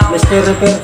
Mr. Repair.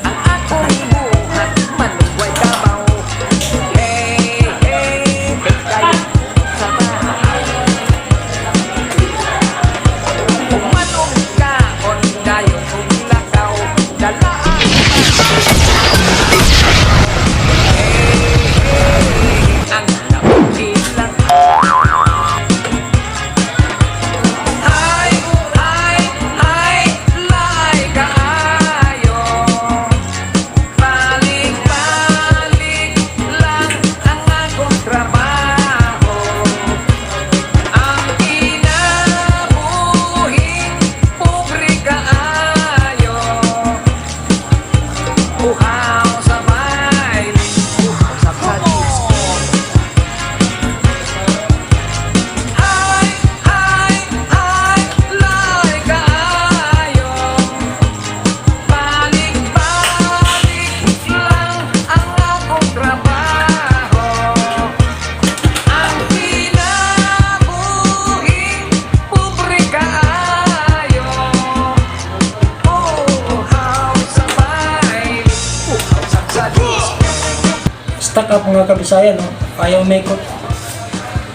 Stuck up mga kabisaya, no? Ayaw make-up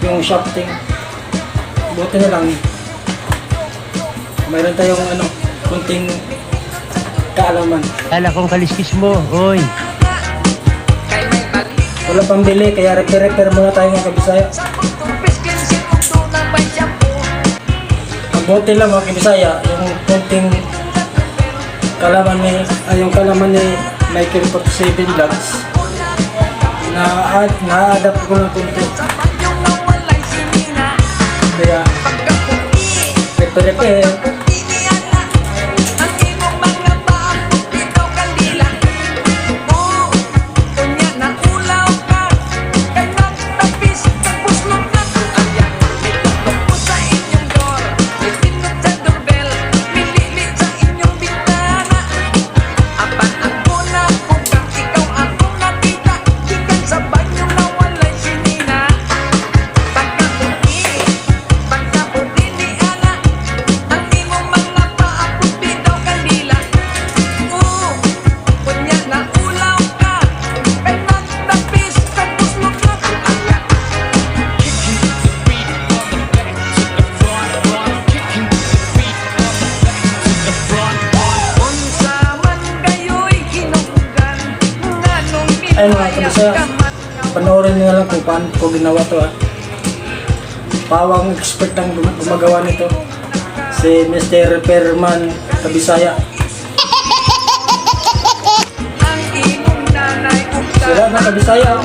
yung shafting. Buti na lang mayroon tayong kunting kaalaman. Ala kong kaliskis mo, oy. Wala pang bili, kaya repair muna tayo mga kabisaya. Ang buti lang mga kabisaya, yung kunting kalaman ni Michael 47 Vlogs. Na-adapt ko ng kunti. Kaya repair. Ayun mga kabisaya, panoorin nyo na lang kung paano ko ginawa to Pawang expert ang gumagawa nito, si Mr. Repairman Kabisaya. Sila na Kabisaya,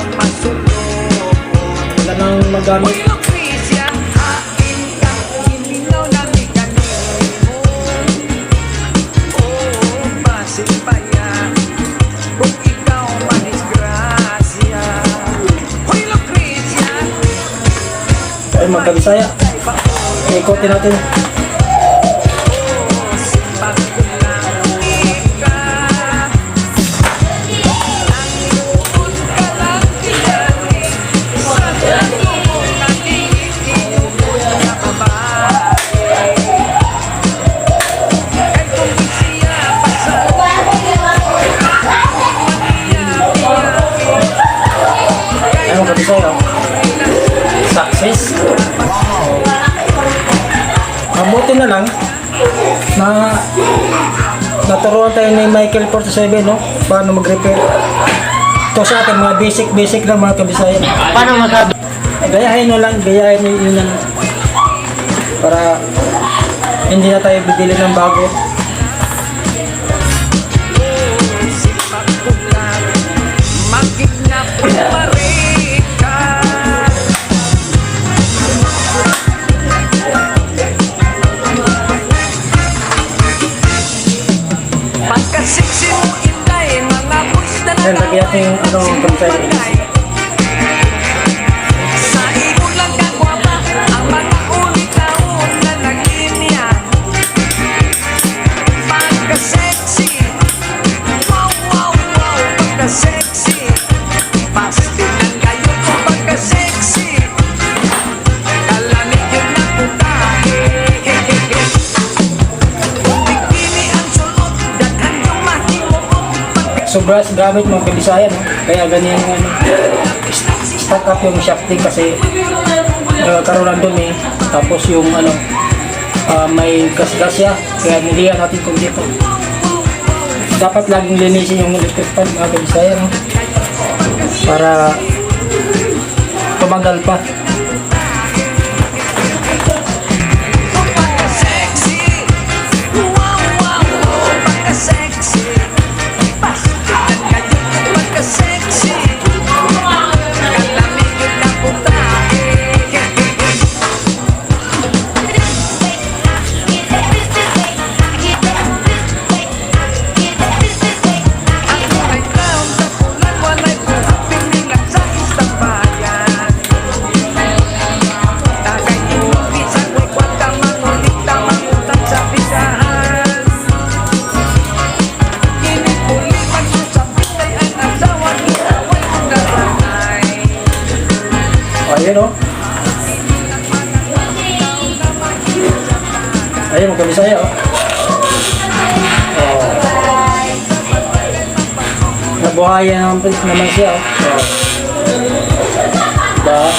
sila nang magamit. Ay mga Kabisaya, ikotin natin. Ay mga Kabisaya, success. Mabuti na lang na naturuan tayo ni Michael 47, no? Paano mag-repair. Ito sa atin mga basic lang mga Kabisaya. Paano Gayahin nyo lang yun para hindi na tayo bibili ng bago. Yan, lagyan natin yung Kabisaya. brush gamit mga kabisayan, no? Kaya ganyan yung ano, stack up yung shafting kasi karoon lang dun eh. Tapos yung ano, may gas-gas siya, kaya nilihan natin kung dito. Dapat laging linisin yung electric fan mga kabisayan, no? Para tumagal pa. Ayan o. Ayan mga kabisaya o. Nabuhayan naman siya o. Diba?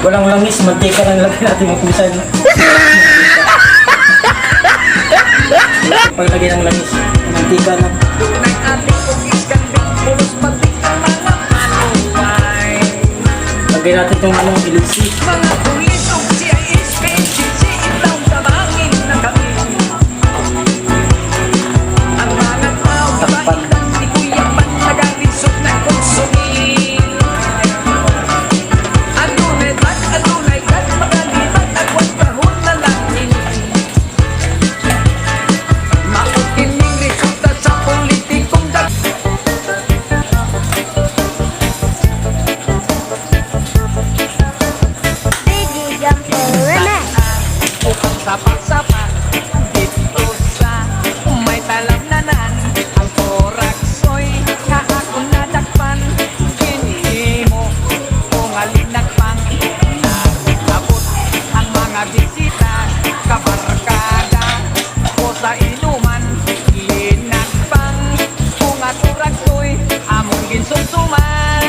Walang langis, mantika lang lagay natin mga kabisaya. Paglagay ng langis, mantika lang. Lagay natin itong ano, ilitsi. Takpan. Sapat-sapat dito sa may talamnanan ang koraksoy kahapon nadakpan kini mo kung alinagpang nakabot ang mga bisita kabarkada o sa inuman linagpang kung koraksoy among ginsumsuman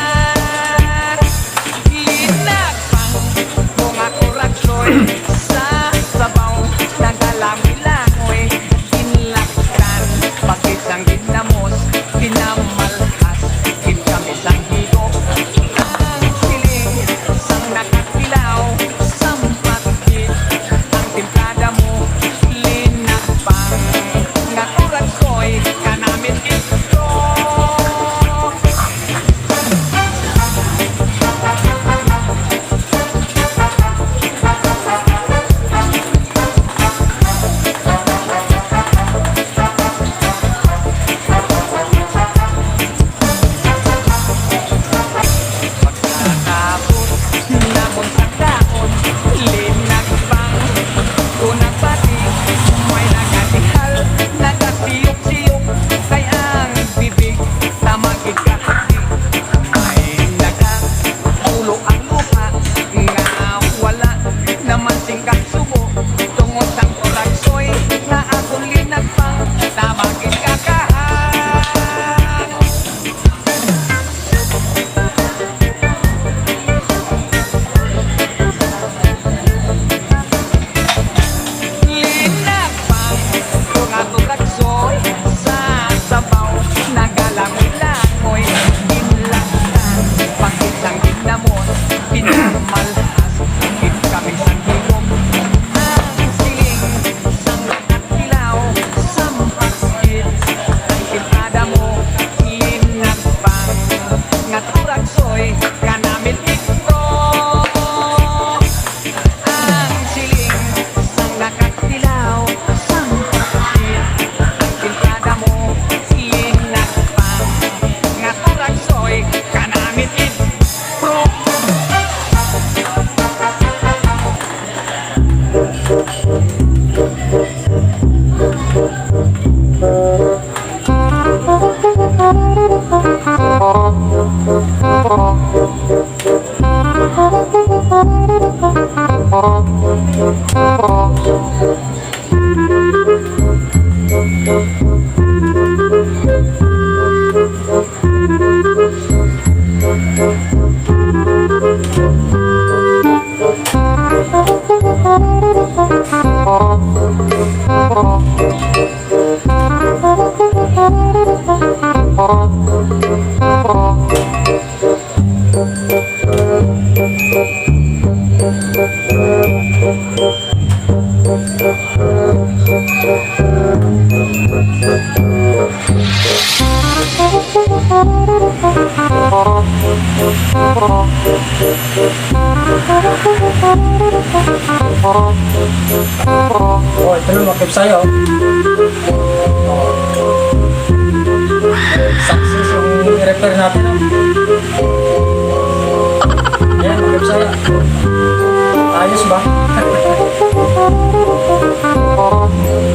linagpang kung koraksoy langoy, inlaktan, pagkisang ginamos, pinamalhas, kinkamisang higop, ang siling, sang nakatilaw, sampagkit, ang timplada mo, linakpang, naturat ko'y kanamit ito. Thank you. Oh, ito na makip sa'yo. Success yung repair natin. Ayan, makip sa'yo. Ayos ba?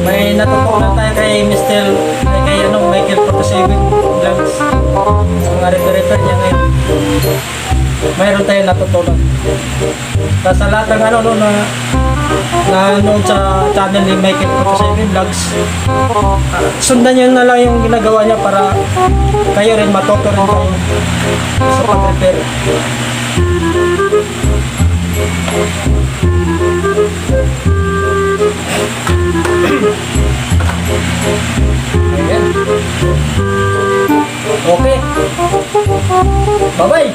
May natutunan tayo kay Mr. kay Michael 47 Vlogs. Sa mga repair niya ngayon. Mayroon tayong natutunan. Sa lahat ng nanonood sa channel ni Michael 47 Vlogs, sundan nyo na lang yung ginagawa niya para kayo rin matuto rin kayo sa pag-repair. Ayan. Okay. Bye-bye.